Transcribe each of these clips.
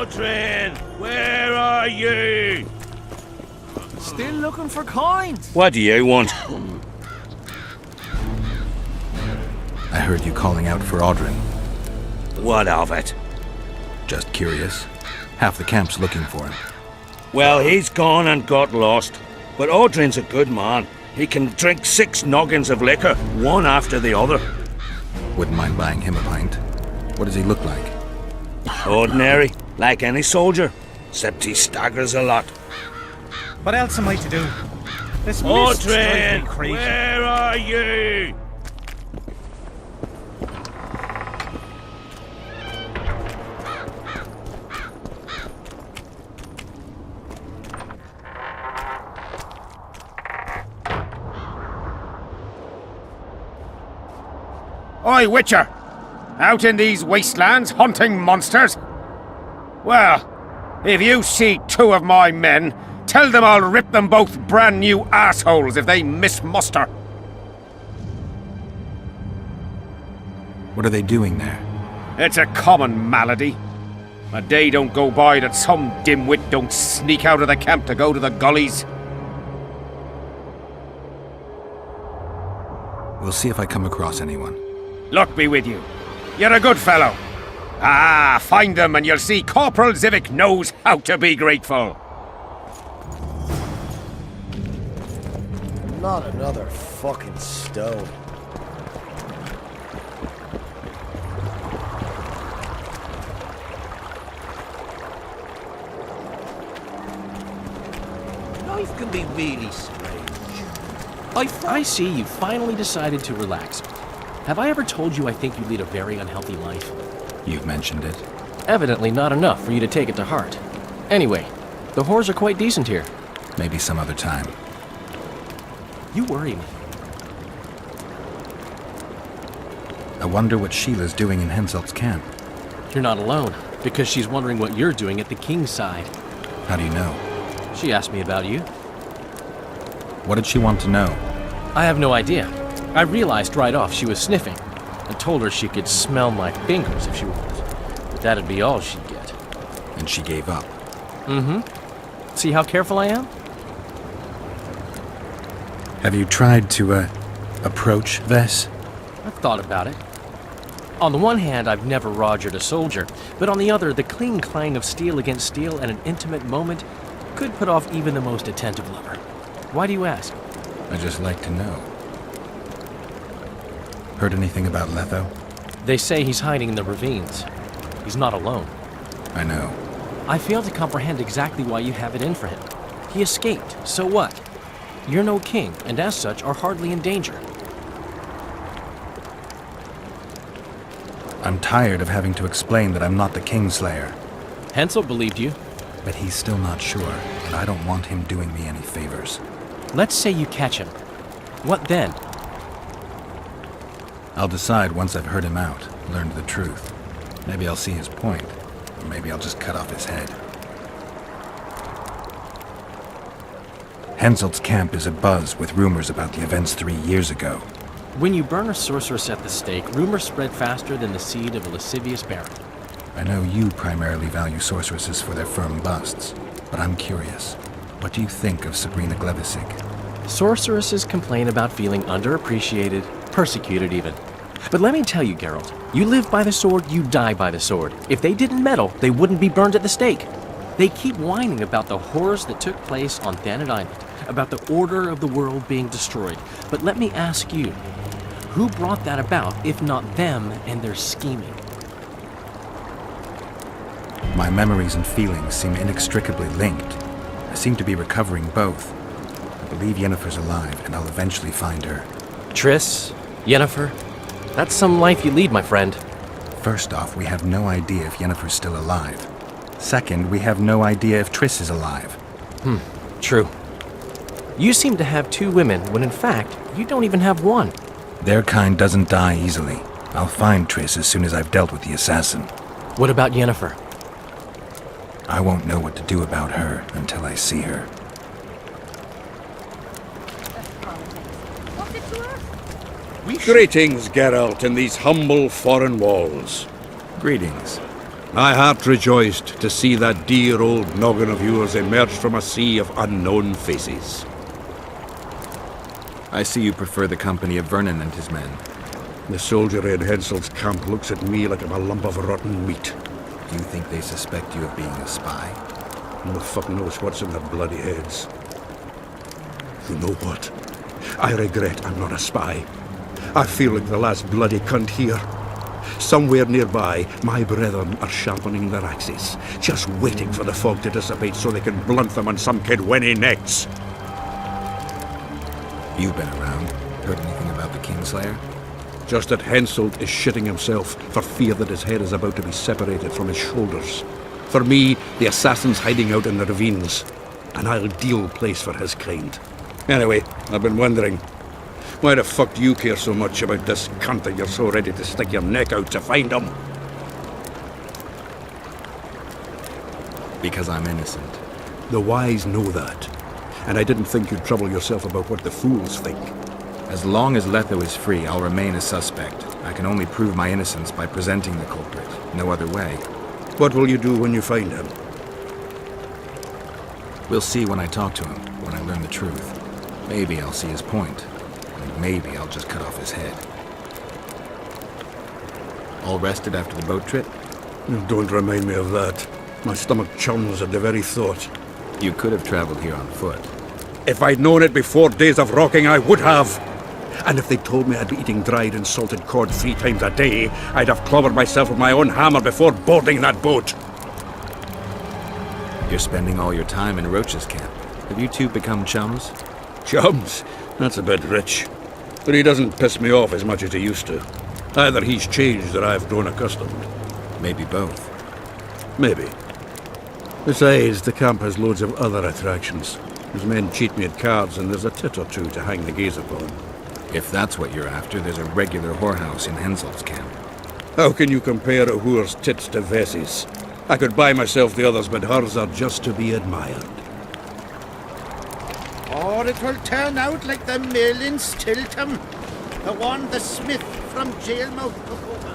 Audrin, where are you? Still looking for coins. What do you want? I heard you calling out for Audrin. What of it? Just curious. Half the camp's looking for him. Well, he's gone and got lost. But Audrin's a good man. He can drink 6 noggins of liquor, one after the other. Wouldn't mind buying him a pint. What does he look like? Ordinary, like any soldier, except he staggers a lot. What else am I to do? This mist drives me Audrin, crazy. where are you? Oi, Witcher! Out in these wastelands hunting monsters? Well, if you see 2 of my men, tell them I'll rip them both brand new assholes if they miss muster. What are they doing there? It's a common malady. A day don't go by that some dimwit don't sneak out of the camp to go to the gullies. We'll see if I come across anyone. Luck be with you. You're a good fellow. Ah, find them and you'll see Corporal Zivik knows how to be grateful. Not another fucking stone. Life can be really strange. I see you finally decided to relax. Have I ever told you I think you lead a very unhealthy life? You've mentioned it. Evidently not enough for you to take it to heart. Anyway, the whores are quite decent here. Maybe some other time. You worry me. I wonder what Sheila's doing in Henselt's camp. You're not alone, because she's wondering what you're doing at the king's side. How do you know? She asked me about you. What did she want to know? I have no idea. I realized right off she was sniffing, and told her she could smell my fingers if she wanted. But that'd be all she'd get. And she gave up. Mm-hmm. See how careful I am? Have you tried to, approach Vess? I've thought about it. On the one hand, I've never rogered a soldier, but on the other, the cling-clang of steel against steel at an intimate moment could put off even the most attentive lover. Why do you ask? I just like to know. Heard anything about Letho? They say he's hiding in the ravines. He's not alone. I know. I fail to comprehend exactly why you have it in for him. He escaped, so what? You're no king, and as such are hardly in danger. I'm tired of having to explain that I'm not the Kingslayer. Hensel believed you. But he's still not sure, and I don't want him doing me any favors. Let's say you catch him. What then? I'll decide once I've heard him out, learned the truth. Maybe I'll see his point, or maybe I'll just cut off his head. Henselt's camp is abuzz with rumors about the events 3 years ago. When you burn a sorceress at the stake, rumors spread faster than the seed of a lascivious baron. I know you primarily value sorceresses for their firm busts, but I'm curious. What do you think of Sabrina Glevisic? Sorceresses complain about feeling underappreciated, persecuted even. But let me tell you, Geralt, you live by the sword, you die by the sword. If they didn't meddle, they wouldn't be burned at the stake. They keep whining about the horrors that took place on Thanet Island, about the order of the world being destroyed. But let me ask you, who brought that about if not them and their scheming? My memories and feelings seem inextricably linked. I seem to be recovering both. I believe Yennefer's alive, and I'll eventually find her. Triss, Yennefer, that's some life you lead, my friend. First off, we have no idea if Yennefer's still alive. Second, we have no idea if Triss is alive. True. You seem to have 2 women, when in fact, you don't even have one. Their kind doesn't die easily. I'll find Triss as soon as I've dealt with the assassin. What about Yennefer? I won't know what to do about her until I see her. Greetings, Geralt, in these humble foreign walls. Greetings. My heart rejoiced to see that dear old noggin of yours emerge from a sea of unknown faces. I see you prefer the company of Vernon and his men. The soldiery in Hensel's camp looks at me like I'm a lump of rotten meat. Do you think they suspect you of being a spy? No fuck knows what's in their bloody heads. You know what? I regret I'm not a spy. I feel like the last bloody cunt here. Somewhere nearby, my brethren are sharpening their axes, just waiting for the fog to dissipate so they can blunt them on some kid when he necks. You've been around. Heard anything about the Kingslayer? Just that Henselt is shitting himself for fear that his head is about to be separated from his shoulders. For me, the assassin's hiding out in the ravines. An ideal place for his kind. Anyway, I've been wondering, why the fuck do you care so much about this cunt that you're so ready to stick your neck out to find him? Because I'm innocent. The wise know that. And I didn't think you'd trouble yourself about what the fools think. As long as Letho is free, I'll remain a suspect. I can only prove my innocence by presenting the culprit. No other way. What will you do when you find him? We'll see when I talk to him, when I learn the truth. Maybe I'll see his point. And maybe I'll just cut off his head. All rested after the boat trip? Don't remind me of that. My stomach churns at the very thought. You could have traveled here on foot. If I'd known it before days of rocking, I would have. And if they told me I'd be eating dried and salted cod 3 times a day, I'd have clobbered myself with my own hammer before boarding that boat. You're spending all your time in Roche's camp. Have you two become chums? Chums? That's a bit rich. But he doesn't piss me off as much as he used to. Either he's changed or I've grown accustomed. Maybe both. Maybe. Besides, the camp has loads of other attractions. His men cheat me at cards, and there's a tit or two to hang the gaze upon. If that's what you're after, there's a regular whorehouse in Hensel's camp. How can you compare a whore's tits to Vessie's? I could buy myself the others, but hers are just to be admired. Or it will turn out like the mill in Stilton. The one the smith from Jailmouth took over.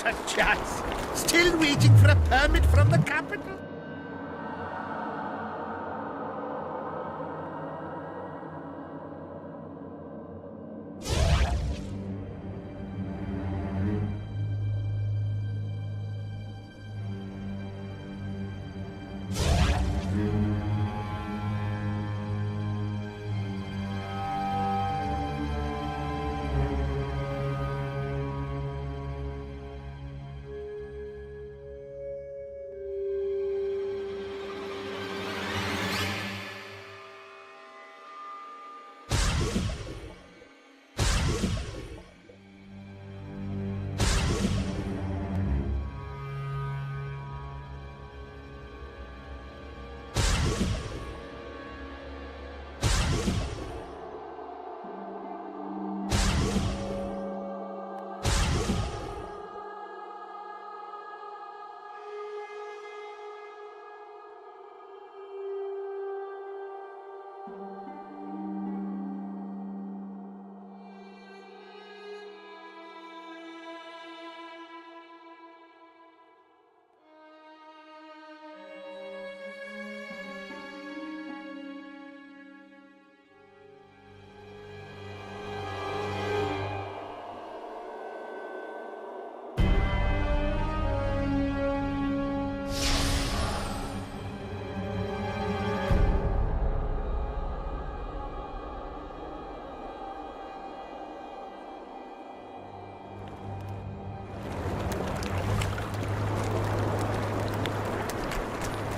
a chance. Still waiting for a permit from the capital.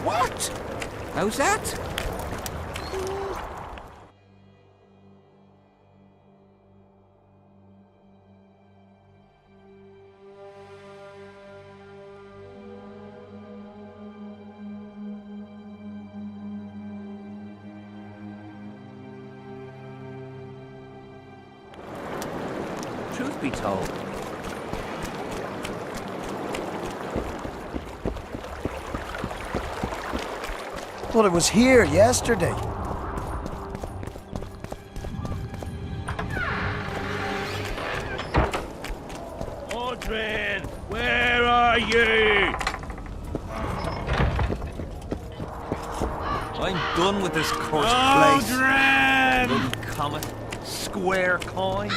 What? How's that? Truth be told, Well, it was here yesterday. Audrey, where are you? I'm done with this cursed place. Audrey! Little comet, square coin.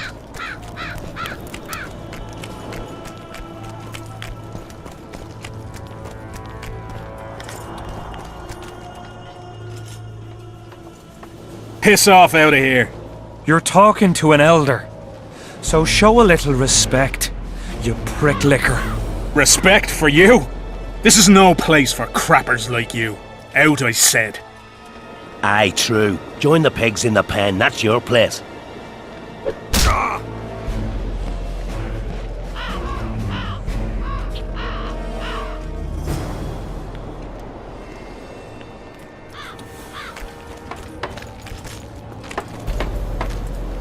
Piss off out of here. You're talking to an elder. So show a little respect, you prick licker. Respect for you? This is no place for crappers like you. Out, I said. Aye, true. Join the pigs in the pen, that's your place.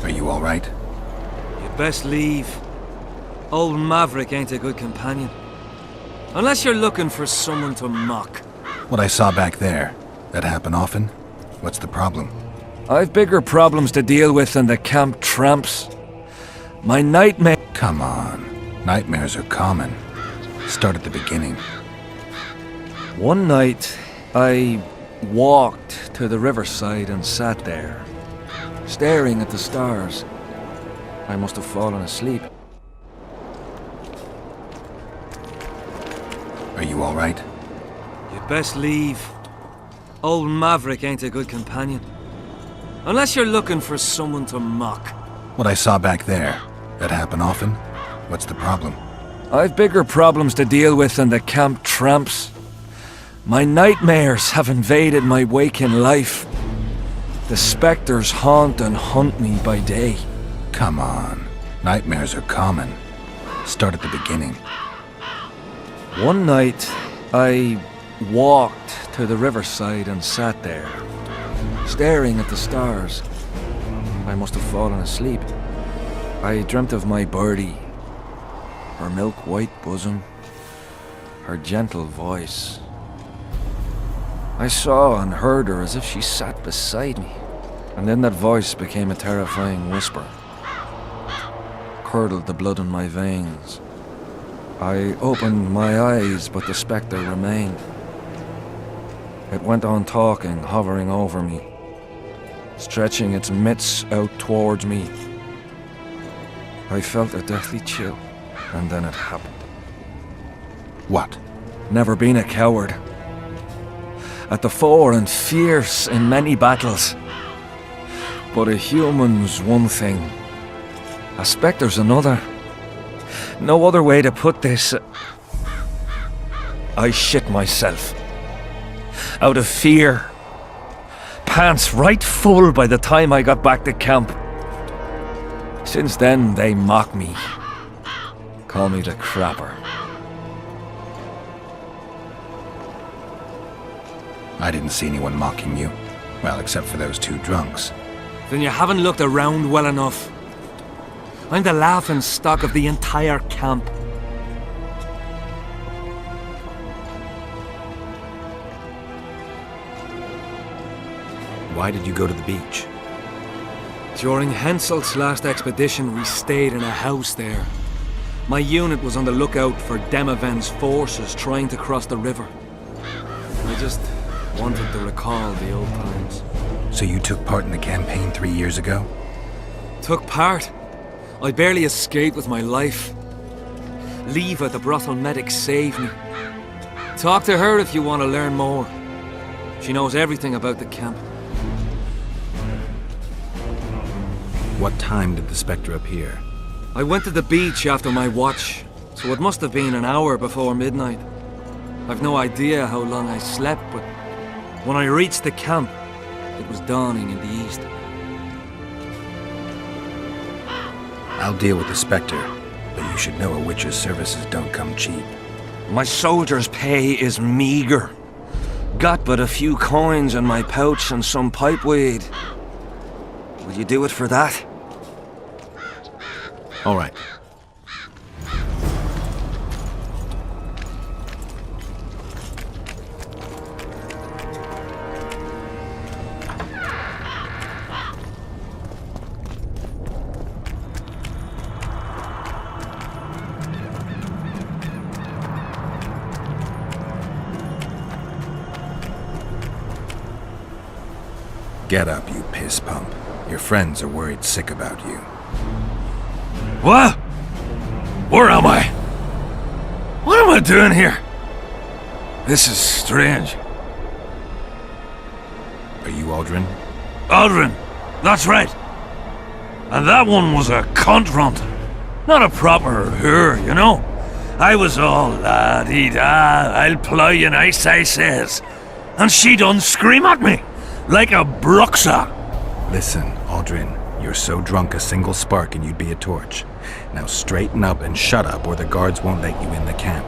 Are you all right? You'd best leave. Old Maverick ain't a good companion. Unless you're looking for someone to mock. What I saw back there, that happen often? What's the problem? I've bigger problems to deal with than the camp tramps. My nightmare... Come on. Nightmares are common. Start at the beginning. One night, I walked to the riverside and sat there, staring at the stars. I must have fallen asleep. Are you all right? You'd best leave. Old Maverick ain't a good companion. Unless you're looking for someone to mock. What I saw back there, that happen often? What's the problem? I've bigger problems to deal with than the camp tramps. My nightmares have invaded my waking life. The specters haunt and hunt me by day. Come on. Nightmares are common. Start at the beginning. One night, I walked to the riverside and sat there, staring at the stars. I must have fallen asleep. I dreamt of my birdie, her milk-white bosom, her gentle voice. I saw and heard her as if she sat beside me, and then that voice became a terrifying whisper, curdled the blood in my veins. I opened my eyes, but the spectre remained. It went on talking, hovering over me, stretching its mitts out towards me. I felt a deathly chill, and then it happened. What? Never been a coward. At the fore and fierce in many battles. But a human's one thing. A spectre's another. No other way to put this. I shit myself. Out of fear. Pants right full by the time I got back to camp. Since then, they mock me. Call me the crapper. I didn't see anyone mocking you. Well, except for those two drunks. Then you haven't looked around well enough. I'm the laughing stock of the entire camp. Why did you go to the beach? During Henselt's last expedition, we stayed in a house there. My unit was on the lookout for Demavend's forces trying to cross the river. I just wanted to recall the old times. So you took part in the campaign 3 years ago? Took part? I barely escaped with my life. Leva, the brothel medic, saved me. Talk to her if you want to learn more. She knows everything about the camp. What time did the spectre appear? I went to the beach after my watch, so it must have been an hour before midnight. I've no idea how long I slept, but when I reached the camp, it was dawning in the east. I'll deal with the spectre, but you should know a witch's services don't come cheap. My soldier's pay is meager. Got but a few coins in my pouch and some pipeweed. Will you do it for that? All right. Get up, you piss pump. Your friends are worried sick about you. What? Where am I? What am I doing here? This is strange. Are you Aldrin? Aldrin, that's right. And that one was a cunt runt. Not a proper her, you know. I was all la-dee-da, I'll plough you nice, I says. And she done scream at me, like a bruxa. Listen, Aldrin, you're so drunk a single spark and you'd be a torch. Now straighten up and shut up or the guards won't let you in the camp.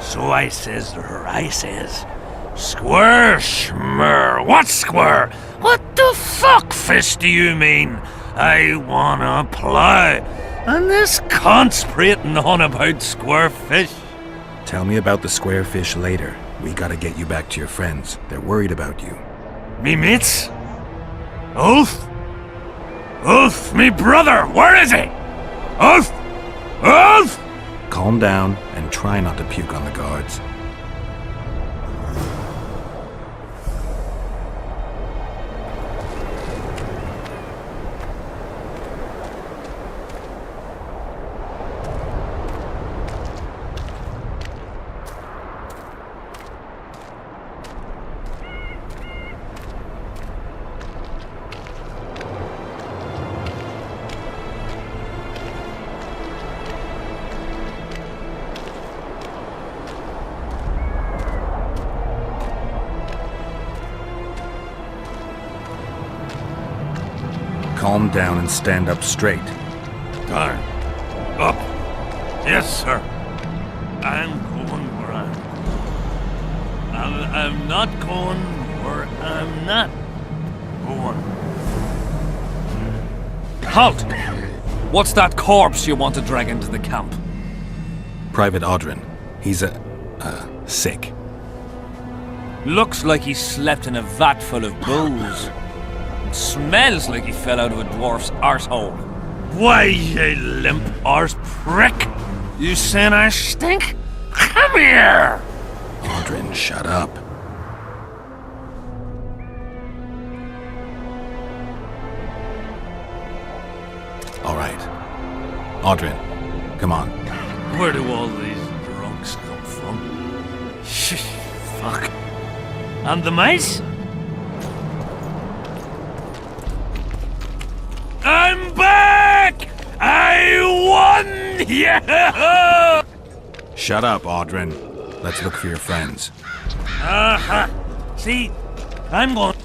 So I says to her, I says, Square, schmur, what square? What the fuck, fish, do you mean? I wanna plough. And this cunt's prating on about square fish. Tell me about the square fish later. We gotta get you back to your friends. They're worried about you. Me mates? Ulf? Ulf, me brother, where is he? Ulf! Ulf! Calm down and try not to puke on the guards. Calm down and stand up straight. Darn. Up. Yes, sir. I'm going where I'm not going where I'm not going. Halt! What's that corpse you want to drag into the camp? Private Aldrin. He's sick. Looks like he slept in a vat full of booze. Smells like he fell out of a dwarf's arsehole. Why, you limp arse prick! You saying I stink? Come here! Audrin, shut up. All right. Audrin, come on. Where do all these drunks come from? Fuck. And the mice? I'm back! I won! Yeah! Shut up, Audrin. Let's look for your friends. Aha! See, I'm going.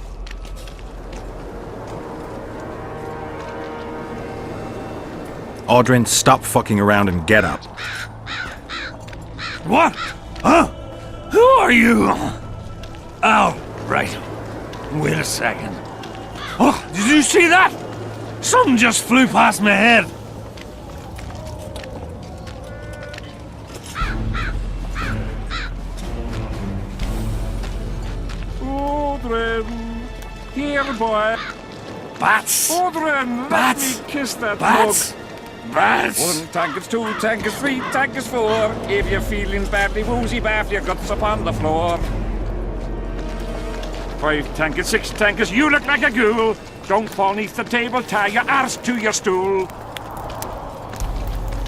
Audrin, stop fucking around and get up. What? Huh? Who are you? Oh, right. Wait a second. Oh, did you see that? Something just flew past my head. Audrin, here, boy. Bats! Audrin, Bats! let me kiss that Bats! mug. Bats! 1 tank is 2, tank is 3, tank is 4. If you're feeling badly woozy, bath your guts upon the floor. 5 tank is 6 tank is you look like a ghoul. Don't fall neath the table, tie your arse to your stool.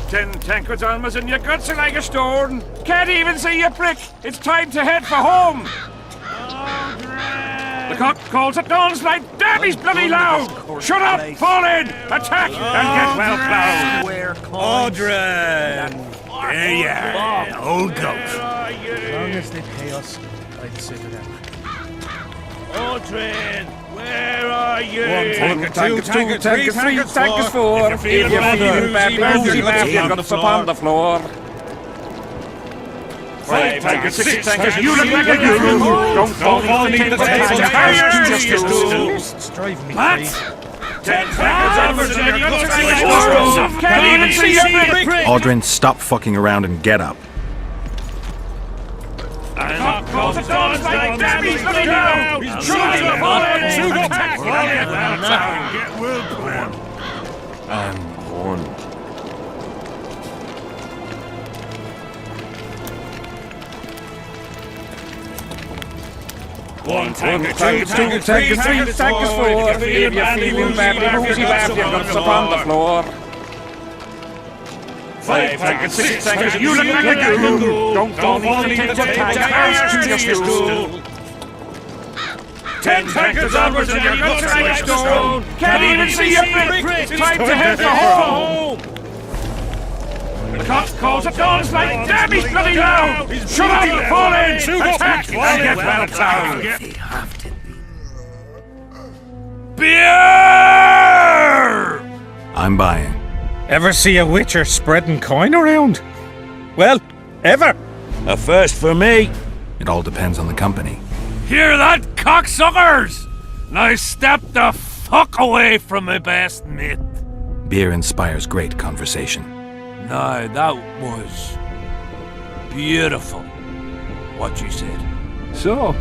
10 tankards almost in your guts are like a stone. Can't even see your prick. It's time to head for home. The cock calls at dawn's light. Damn, he's bloody loud. Shut up, fall in, attack, and get well plowed. Audrin! There you are, old goat. As long as they pay us, I'd sit it out. Audrin! Where are you? 1 tank is 2, tank is 3, tank is 4. If you're feeling badly woozy, bath your guts upon the floor. 5 tank is 6 tank is you look like a ghoul. Don't fall neath the table, tie your arse to your stool. It's driving me What? crazy. 10 tankards almost in your guts are like a stone. Can't even see your prick. Audrin, stop fucking around and get up. Calls at dawn's light. Damn, he's bloody loud. He's shooting the ball in. Attack, and get well plowed. I'm gone. One tank is 2, tank is 3, tank is 4. If you're feeling badly woozy, bath your guts upon the floor. 5 tank is 6 tank is you look like a ghoul. Don't fall neath the table, tie your arse to your stool. 10 tankers onwards and your guts are like a stone. Can't even see your prick. Time to head for home. The cock calls at dawn's light. Damn, he's bloody loud. Shut up, fall in, attack, and get well plowed. Beer! I'm buying. Ever see a witcher spreading coin around? Well, ever. A first for me. It all depends on the company. Hear that, cocksuckers? Now step the fuck away from my best mate. Beer inspires great conversation. No, that was beautiful, what you said. So,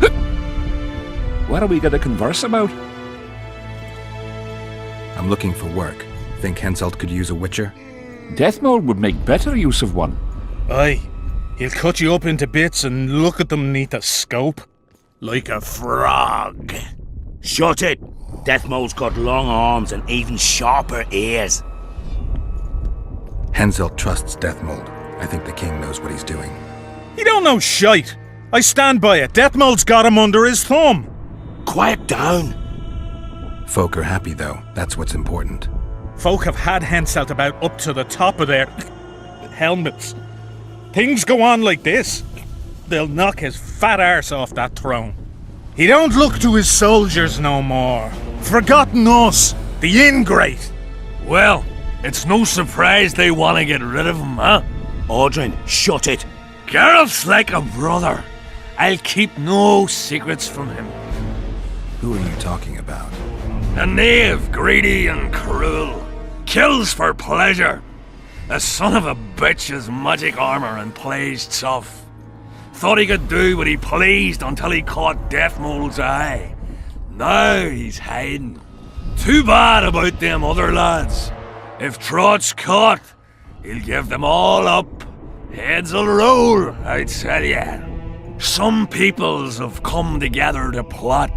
what are we going to converse about? I'm looking for work. Think Henselt could use a witcher? Deathmold would make better use of one. Aye. He'll cut you up into bits and look at them neath a scope. Like a frog. Shut it! Deathmold's got long arms and even sharper ears. Henselt trusts Deathmold. I think the king knows what he's doing. He don't know shite. I stand by it. Deathmold's got him under his thumb. Quiet down. Folk are happy, though. That's what's important. Folk have had Henselt about up to the top of their helmets. Things go on like this, they'll knock his fat arse off that throne. He don't look to his soldiers no more. Forgotten us, the ingrate. Well, it's no surprise they want to get rid of him, huh? Audrin, shut it. Geralt's like a brother. I'll keep no secrets from him. Who are you talking about? A knave, greedy and cruel. Kills for pleasure. A son of a bitch has magic armor and plays tough. Thought he could do what he pleased until he caught Deathmold's eye. Now he's hiding. Too bad about them other lads. If Trott's caught, he'll give them all up Heads'll roll, I tell ya. Some peoples have come together to plot.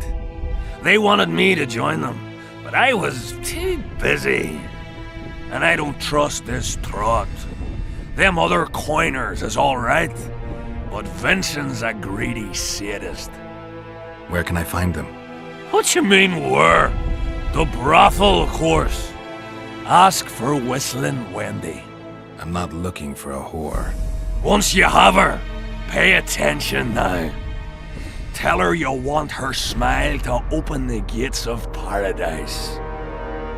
They wanted me to join them, but I was too busy. And I don't trust this trot. Them other coiners is alright, but Vincent's a greedy sadist. Where can I find them? What you mean, where? The brothel, of course. Ask for Whistling Wendy. I'm not looking for a whore. Once you have her, pay attention now. Tell her you want her smile to open the gates of paradise.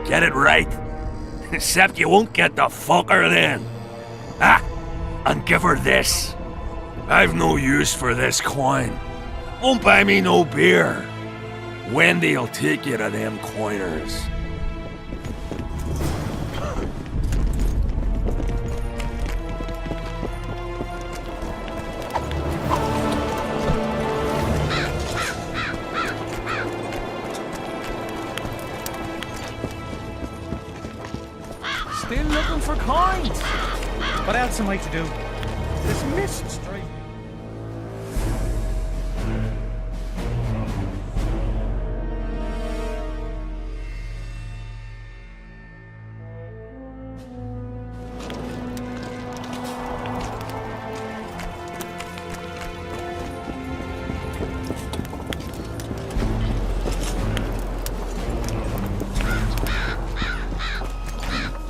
Get it right. Except you won't get the fucker then. Ah, and give her this. I've no use for this coin. Won't buy me no beer. Wendy'll take you to them coiners. Still looking for coins. What else am I to do? This mist strike.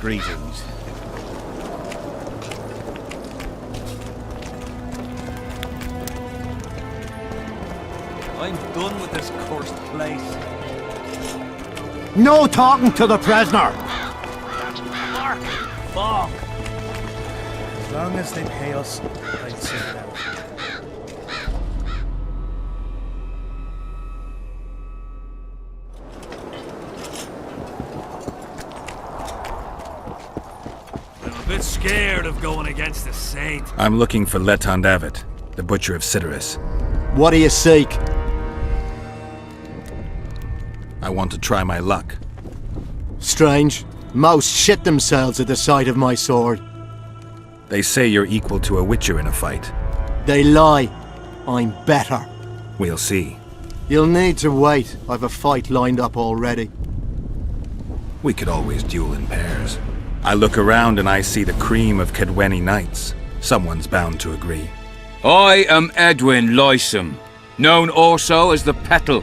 Greetings. I'm done with this cursed place. No talking to the prisoner! Fuck. As long as they pay us, I'd sit it out. I'm a bit scared of going against the saint. I'm looking for Letond Avet, the Butcher of Cidaris. What do you seek? I want to try my luck. Strange. Most shit themselves at the sight of my sword. They say you're equal to a Witcher in a fight. They lie. I'm better. We'll see. You'll need to wait. I've a fight lined up already. We could always duel in pairs. I look around and I see the cream of Kedweni knights. Someone's bound to agree. I am Edwin Lysam, known also as the Petal.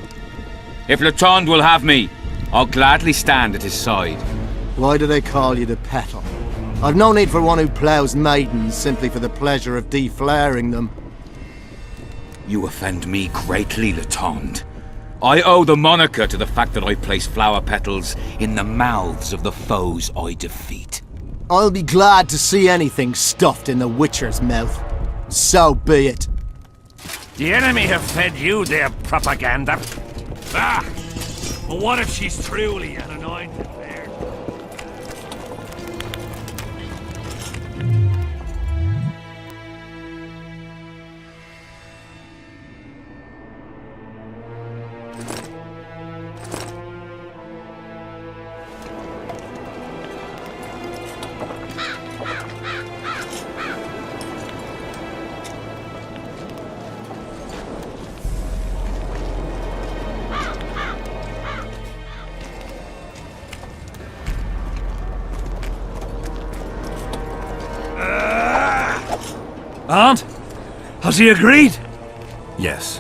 If Letond will have me, I'll gladly stand at his side. Why do they call you the Petal? I've no need for one who ploughs maidens simply for the pleasure of deflaring them. You offend me greatly, Letond. I owe the moniker to the fact that I place flower petals in the mouths of the foes I defeat. I'll be glad to see anything stuffed in the Witcher's mouth. So be it. The enemy have fed you their propaganda. Ah! But what if she's truly an anointed fair? And? Has he agreed? Yes.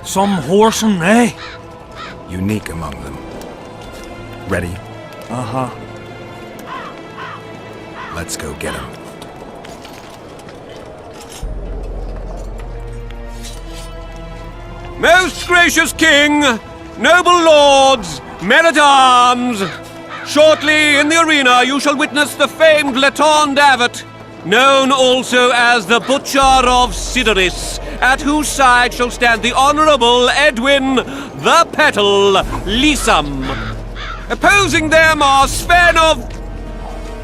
Some whoreson, eh? Unique among them. Ready? Uh-huh. Let's go get him. Most gracious King, noble lords, men-at-arms, shortly in the arena you shall witness the famed Letond Avet, known also as the Butcher of Cidaris, at whose side shall stand the Honourable Edwin the Petal Lysam. Opposing them are Sven of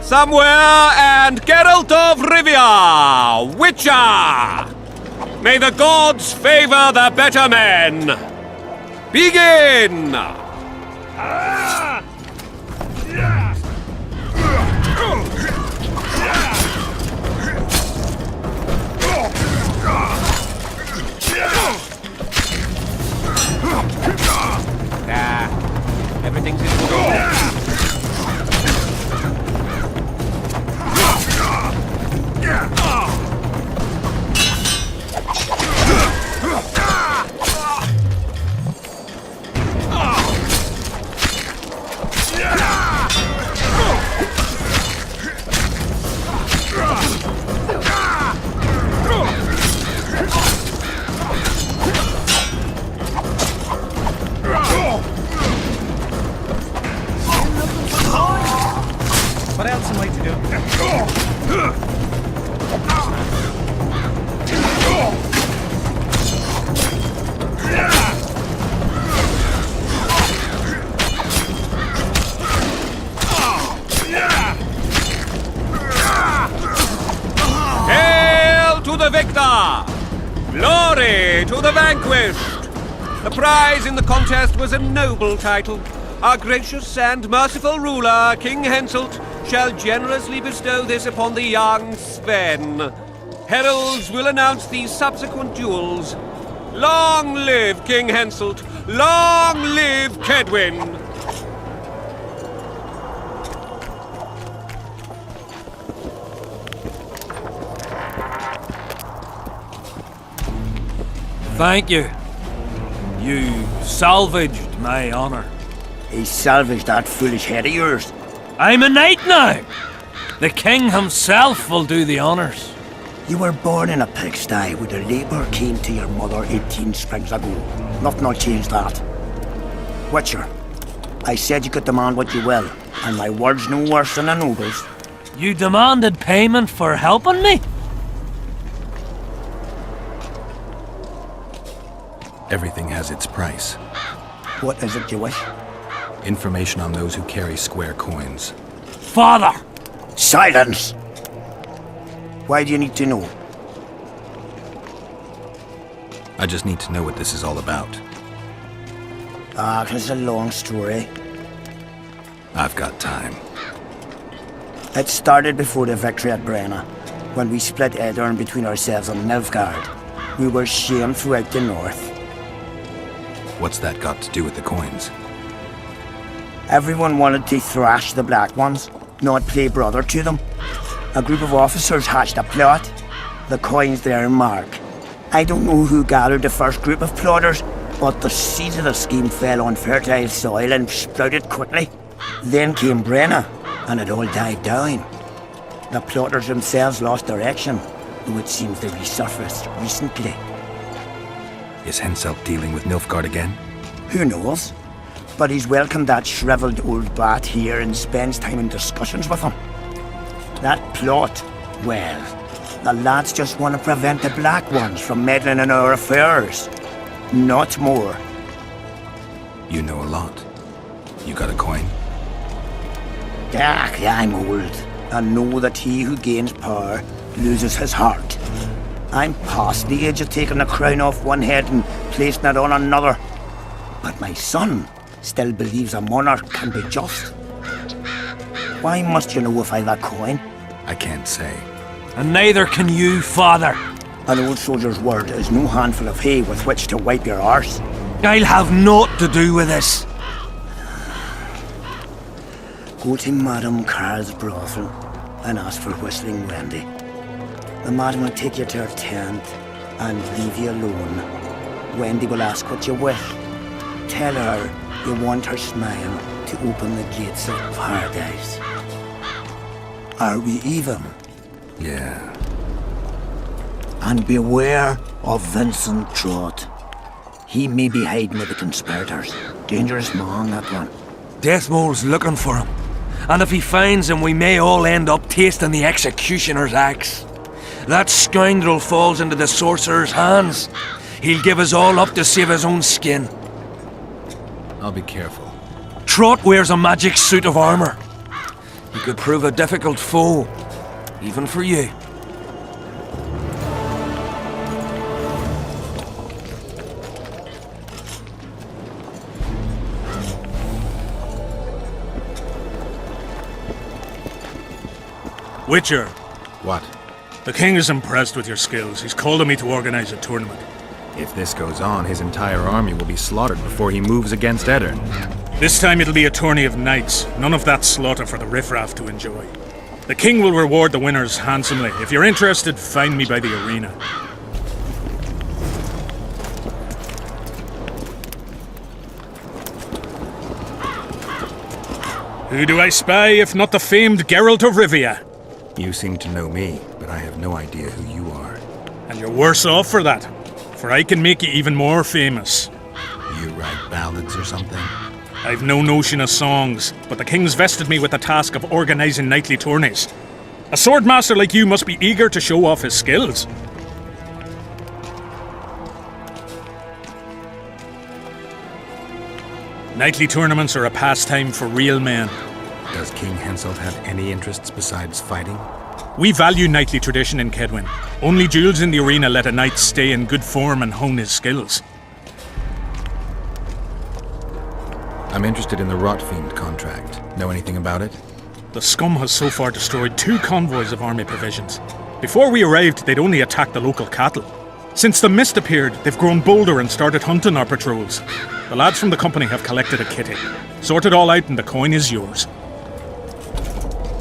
Somewhere and Geralt of Rivia, Witcher. May the gods favour the better men. Begin! victor! Glory to the vanquished! The prize in the contest was a noble title. Our gracious and merciful ruler, King Henselt, shall generously bestow this upon the young Sven. Heralds will announce these subsequent duels. Long live King Henselt! Long live Kedwin! Thank you. You salvaged my honor. He salvaged that foolish head of yours. I'm a knight now. The king himself will do the honors. You were born in a pigsty with the labour came to your mother 18 springs ago. Nothing will change that. Witcher, I said you could demand what you will, and my word's no worse than a noble's. You demanded payment for helping me? Everything has its price. What is it you wish? Information on those who carry square coins. Father! Silence! Why do you need to know? I just need to know what this is all about. It's a long story. I've got time. It started before the victory at Brenna, when we split Edirn between ourselves and Nilfgaard. We were shamed throughout the north. What's that got to do with the coins? Everyone wanted to thrash the Black Ones, not play brother to them. A group of officers hatched a plot. The coins there in mark. I don't know who gathered the first group of plotters, but the seeds of the scheme fell on fertile soil and sprouted quickly. Then came Brenna, and it all died down. The plotters themselves lost direction, though it seems they resurfaced recently. Is Henselt dealing with Nilfgaard again? Who knows? But he's welcomed that shriveled old bat here and spends time in discussions with him. That plot, well, the lads just want to prevent the Black Ones from meddling in our affairs. Not more. You know a lot. You got a coin? I'm old, and know that he who gains power loses his heart. I'm past the age of taking the crown off one head and placing it on another. But my son still believes a monarch can be just. Why must you know if I've a coin? I can't say. And neither can you, father. An old soldier's word is no handful of hay with which to wipe your arse. I'll have naught to do with this. Go to Madame Carl's brothel and ask for Whistling Wendy. The madam will take you to her tent and leave you alone. Wendy will ask what you wish. Tell her you want her smile to open the gates of paradise. Are we even? Yeah. And beware of Vincent Trott. He may be hiding with the conspirators. Dangerous man, that one. Deathmole's looking for him. And if he finds him, we may all end up tasting the executioner's axe. That scoundrel falls into the sorcerer's hands. He'll give us all up to save his own skin. I'll be careful. Trott wears a magic suit of armor. He could prove a difficult foe, even for you. Witcher. What? The king is impressed with your skills. He's called on me to organize a tournament. If this goes on, his entire army will be slaughtered before he moves against Edirn. This time it'll be a tourney of knights. None of that slaughter for the riffraff to enjoy. The king will reward the winners handsomely. If you're interested, find me by the arena. Who do I spy if not the famed Geralt of Rivia? You seem to know me, but I have no idea who you are. And you're worse off for that, for I can make you even more famous. You write ballads or something? I've no notion of songs, but the king's vested me with the task of organising knightly tourneys. A swordmaster like you must be eager to show off his skills. Knightly tournaments are a pastime for real men. Does King Henselt have any interests besides fighting? We value knightly tradition in Kedwin. Only duels in the arena let a knight stay in good form and hone his skills. I'm interested in the Rotfiend contract. Know anything about it? The scum has so far destroyed 2 convoys of army provisions. Before we arrived, they'd only attacked the local cattle. Since the mist appeared, they've grown bolder and started hunting our patrols. The lads from the company have collected a kitty. Sort it all out and the coin is yours.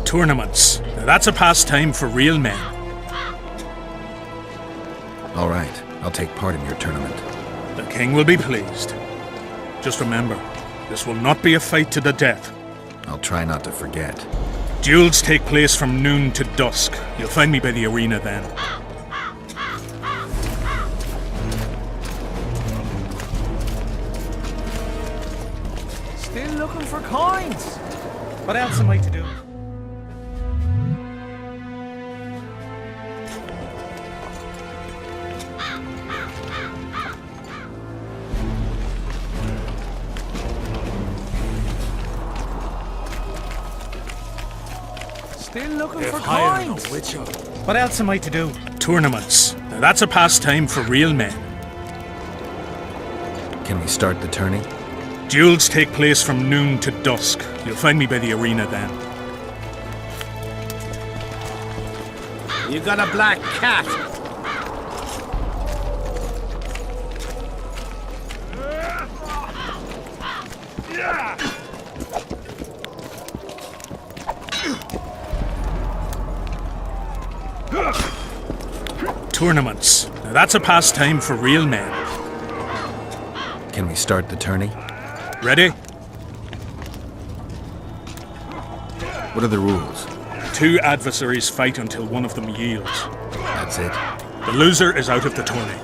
Tournaments. Now that's a pastime for real men. All right, I'll take part in your tournament. The king will be pleased. Just remember, this will not be a fight to the death. I'll try not to forget. Duels take place from noon to dusk. You'll find me by the arena then. Still looking for coins. What else am I to do? Still looking for coins. What else am I to do? Tournaments. Now that's a pastime for real men. Can we start the tourney? Duels take place from noon to dusk. You'll find me by the arena then. You got a black cat. Tournaments. Now that's a pastime for real men. Can we start the tourney? Ready? What are the rules? 2 adversaries fight until one of them yields. That's it? The loser is out of the tourney.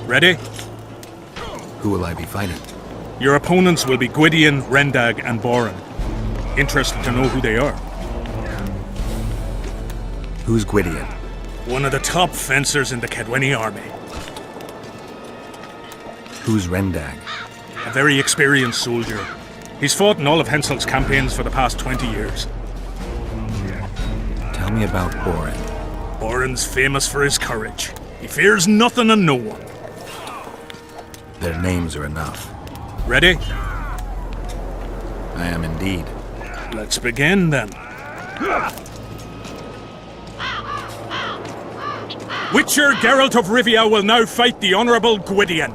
Ready? Who will I be fighting? Your opponents will be Gwydion, Rendag, and Boran. Interested to know who they are? Who's Gwydion? One of the top fencers in the Kedweni army. Who's Rendag? A very experienced soldier. He's fought in all of Hensel's campaigns for the past 20 years. Tell me about Boran. Boran's famous for his courage. He fears nothing and no one. Their names are enough. Ready? I am indeed. Let's begin then. Witcher Geralt of Rivia will now fight the Honourable Gwydion.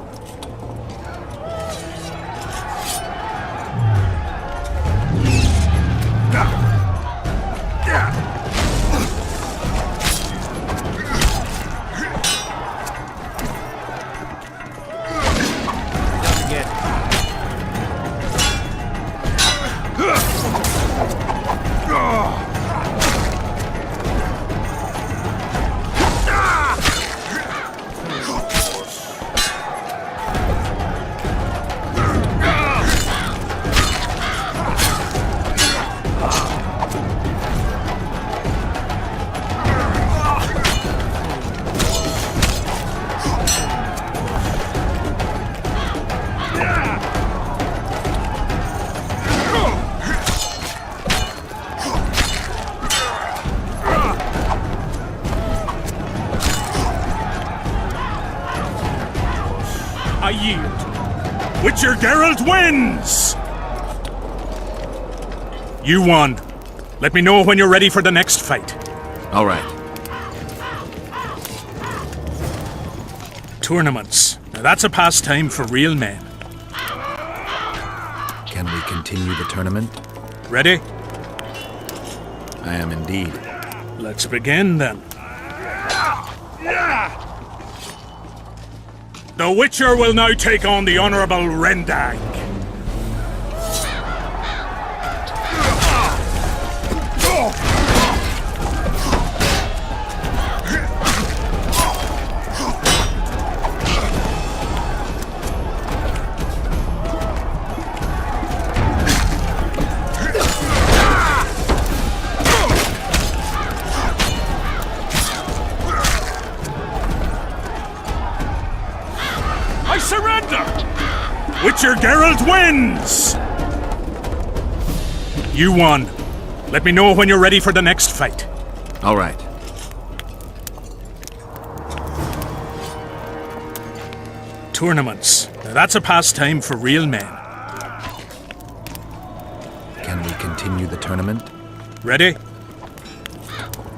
I yield. Witcher Geralt wins! You won. Let me know when you're ready for the next fight. All right. Tournaments. Now that's a pastime for real men. Can we continue the tournament? Ready? I am indeed. Let's begin then. The Witcher will now take on the Honourable Rendag. I surrender! Witcher Geralt wins! You won. Let me know when you're ready for the next fight. All right. tournaments. Now, that's a pastime for real men. Can we continue the tournament? Ready?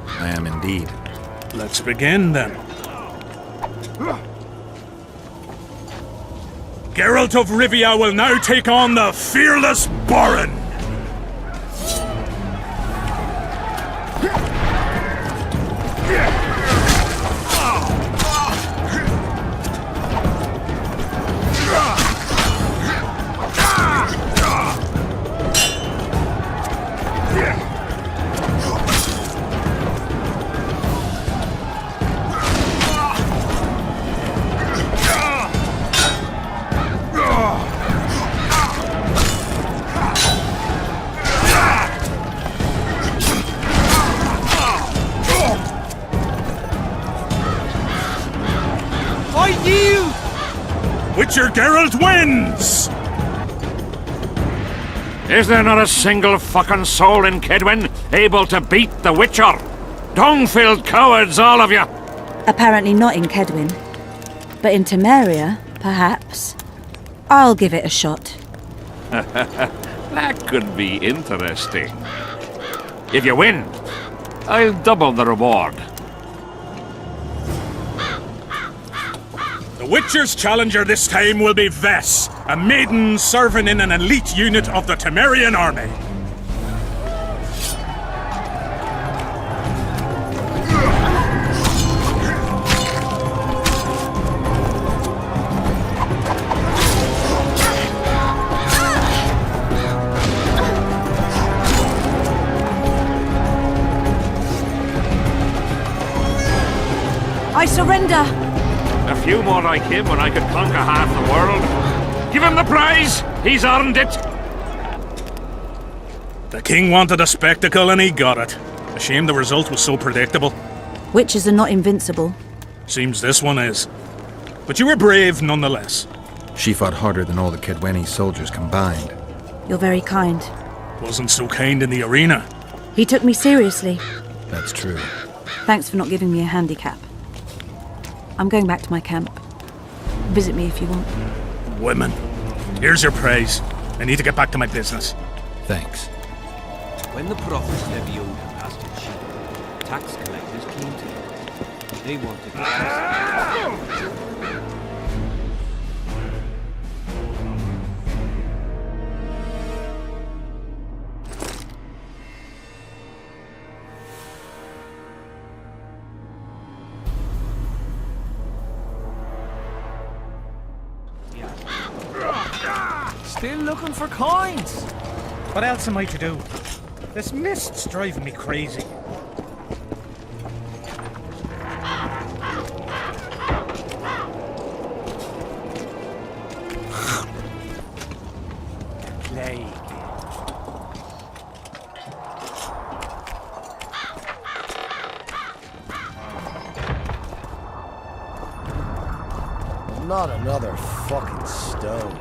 I am indeed. Let's begin then. Geralt of Rivia will now take on the fearless Baron. Witcher Geralt wins! Is there not a single fucking soul in Kedwen able to beat the Witcher? Dung-filled cowards, all of you! Apparently not in Kedwen. But in Temeria, perhaps. I'll give it a shot. That could be interesting. If you win, I'll double the reward. The Witcher's challenger this time will be Vess, a maiden serving in an elite unit of the Temerian army. I surrender! A few more like him when I could conquer half the world. Give him the prize! He's earned it! The king wanted a spectacle and he got it. A shame the result was so predictable. Witches are not invincible. Seems this one is. But you were brave nonetheless. She fought harder than all the Kedweni soldiers combined. You're very kind. Wasn't so kind in the arena. He took me seriously. That's true. Thanks for not giving me a handicap. I'm going back to my camp. Visit me if you want. Women. Here's your praise. I need to get back to my business. Thanks. When the prophets levied past his sheep, tax collectors came to him. They wanted to Still looking for coins. What else am I to do? This mist's driving me crazy. Plague. Not another fucking stone.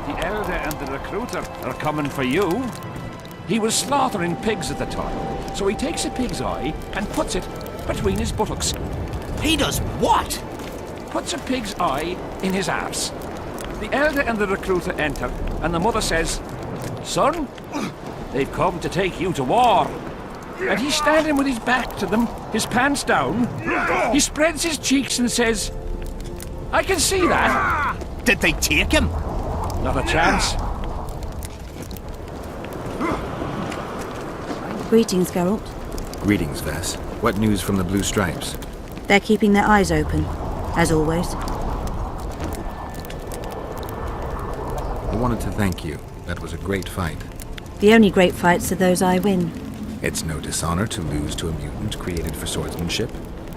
The elder and the recruiter are coming for you. He was slaughtering pigs at the time, so he takes a pig's eye and puts it between his buttocks. He does what? Puts a pig's eye in his arse. The elder and the recruiter enter, and the mother says, "Son, they've come to take you to war." And he's standing with his back to them, his pants down. He spreads his cheeks and says, "I can see that." Did they take him? Not a chance. Greetings, Geralt. Greetings, Vess. What news from the Blue Stripes? They're keeping their eyes open, as always. I wanted to thank you. That was a great fight. The only great fights are those I win. It's no dishonor to lose to a mutant created for swordsmanship.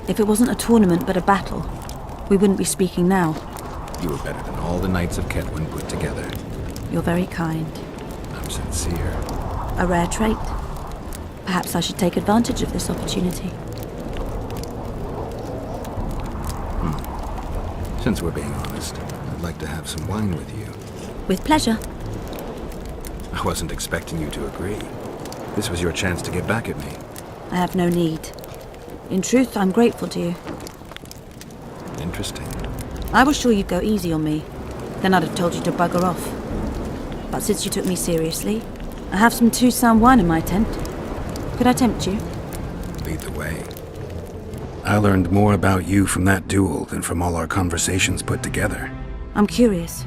If it wasn't a tournament but a battle, we wouldn't be speaking now. You were better than all the knights of Kedwen put together. You're very kind. I'm sincere. A rare trait. Perhaps I should take advantage of this opportunity. Since we're being honest, I'd like to have some wine with you. With pleasure. I wasn't expecting you to agree. This was your chance to get back at me. I have no need. In truth, I'm grateful to you. Interesting. I was sure you'd go easy on me. Then I'd have told you to bugger off. But since you took me seriously, I have some Toussaint wine in my tent. Could I tempt you? Lead the way. I learned more about you from that duel than from all our conversations put together. I'm curious.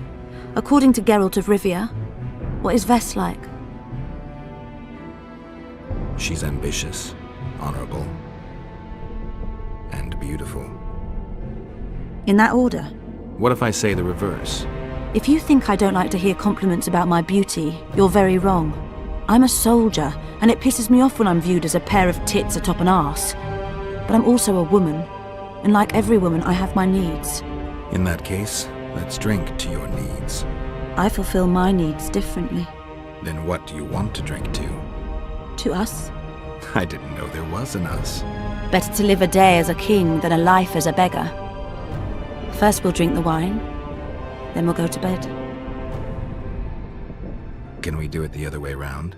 According to Geralt of Rivia, what is Vess like? She's ambitious, honorable, and beautiful. In that order? What if I say the reverse? If you think I don't like to hear compliments about my beauty, you're very wrong. I'm a soldier, and it pisses me off when I'm viewed as a pair of tits atop an arse. But I'm also a woman, and like every woman, I have my needs. In that case, let's drink to your needs. I fulfill my needs differently. Then what do you want to drink to? To us? I didn't know there was an us. Better to live a day as a king than a life as a beggar. First we'll drink the wine, then we'll go to bed. Can we do it the other way round?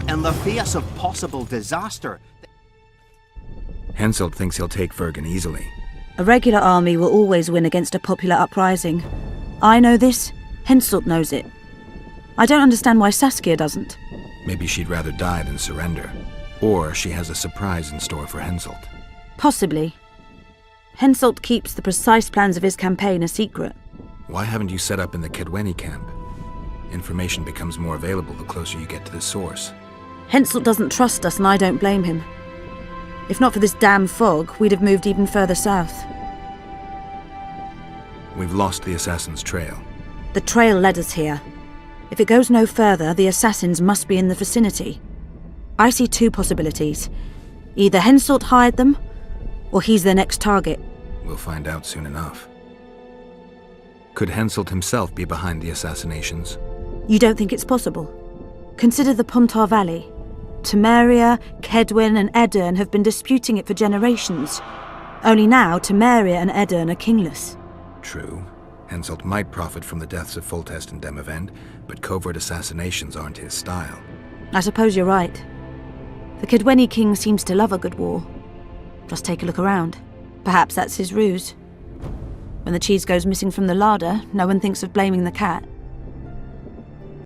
In the face of possible disaster... Henselt thinks he'll take Vergen easily. A regular army will always win against a popular uprising. I know this, Henselt knows it. I don't understand why Saskia doesn't. Maybe she'd rather die than surrender. Or she has a surprise in store for Henselt. Possibly. Henselt keeps the precise plans of his campaign a secret. Why haven't you set up in the Kedweni camp? Information becomes more available the closer you get to the source. Henselt doesn't trust us, and I don't blame him. If not for this damn fog, we'd have moved even further south. We've lost the assassin's trail. The trail led us here. If it goes no further, the assassins must be in the vicinity. I see two possibilities. Either Henselt hired them, or he's their next target. We'll find out soon enough. Could Henselt himself be behind the assassinations? You don't think it's possible? Consider the Pontar Valley. Temeria, Kedwen and Edirn have been disputing it for generations. Only now, Temeria and Edirn are kingless. True. Henselt might profit from the deaths of Foltest and Demavend, but covert assassinations aren't his style. I suppose you're right. The Kedweni king seems to love a good war. Just take a look around. Perhaps that's his ruse. When the cheese goes missing from the larder, no one thinks of blaming the cat.